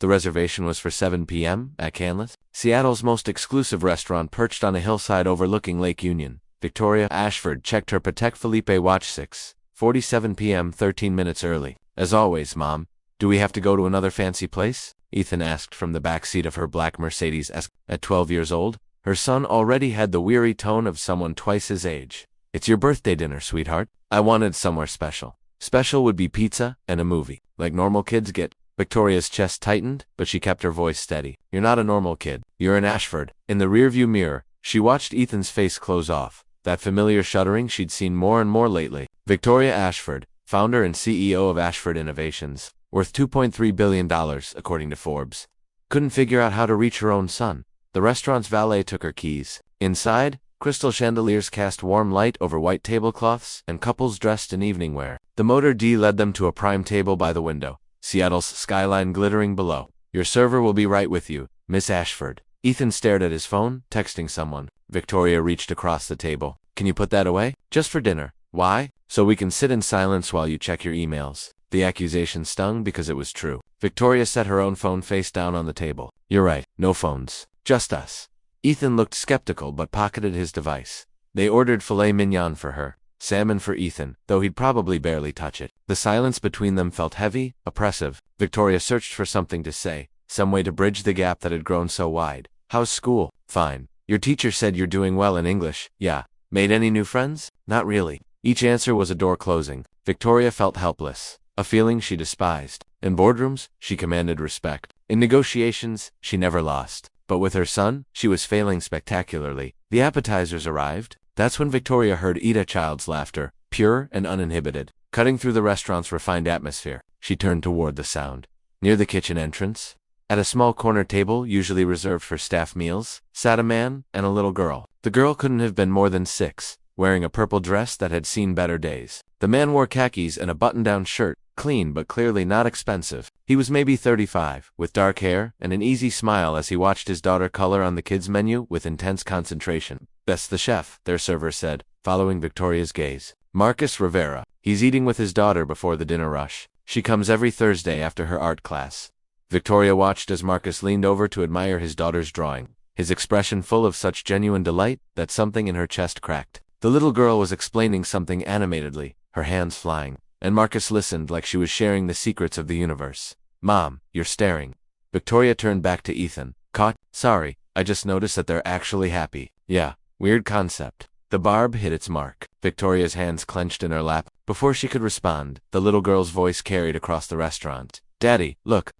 The reservation was for 7 p.m. at Canlis, Seattle's most exclusive restaurant perched on a hillside overlooking Lake Union. Victoria Ashford checked her Patek Philippe watch 6:47 p.m. 13 minutes early. As always, Mom. Do we have to go to another fancy place? Ethan asked from the back seat of her black Mercedes S. At 12 years old, her son already had the weary tone of someone twice his age. It's your birthday dinner, sweetheart. I wanted somewhere special. Special would be pizza and a movie, like normal kids get. Victoria's chest tightened, but she kept her voice steady. You're not a normal kid. You're an Ashford. In the rearview mirror, she watched Ethan's face close off. That familiar shuddering she'd seen more and more lately. Victoria Ashford, founder and CEO of Ashford Innovations, worth $2.3 billion, according to Forbes. Couldn't figure out how to reach her own son. The restaurant's valet took her keys. Inside, crystal chandeliers cast warm light over white tablecloths and couples dressed in evening wear. The motor D led them to a prime table by the window, Seattle's skyline glittering below. Your server will be right with you, Miss Ashford. Ethan stared at his phone, texting someone. Victoria reached across the table. Can you put that away? Just for dinner. Why? So we can sit in silence while you check your emails. The accusation stung because it was true. Victoria set her own phone face down on the table. You're right, no phones. Just us. Ethan looked skeptical but pocketed his device. They ordered filet mignon for her, salmon for Ethan, though he'd probably barely touch it. The silence between them felt heavy, oppressive. Victoria searched for something to say, some way to bridge the gap that had grown so wide. How's school? Fine. Your teacher said you're doing well in English. Yeah. Made any new friends? Not really. Each answer was a door closing. Victoria felt helpless, a feeling she despised. In boardrooms, she commanded respect. In negotiations, she never lost. But with her son, she was failing spectacularly. The appetizers arrived. That's when Victoria heard Ida Child's laughter, pure and uninhibited, cutting through the restaurant's refined atmosphere. She turned toward the sound. Near the kitchen entrance, at a small corner table usually reserved for staff meals, sat a man and a little girl. The girl couldn't have been more than 6, wearing a purple dress that had seen better days. The man wore khakis and a button-down shirt, clean but clearly not expensive. He was maybe 35, with dark hair and an easy smile as he watched his daughter color on the kids' menu with intense concentration. That's the chef, their server said, following Victoria's gaze. Marcus Rivera. He's eating with his daughter before the dinner rush. She comes every Thursday after her art class. Victoria watched as Marcus leaned over to admire his daughter's drawing, his expression full of such genuine delight that something in her chest cracked. The little girl was explaining something animatedly, her hands flying, and Marcus listened like she was sharing the secrets of the universe. Mom, you're staring. Victoria turned back to Ethan. Caught? Sorry, I just noticed that they're actually happy. Yeah, weird concept. The barb hit its mark. Victoria's hands clenched in her lap. Before she could respond, the little girl's voice carried across the restaurant. Daddy, look,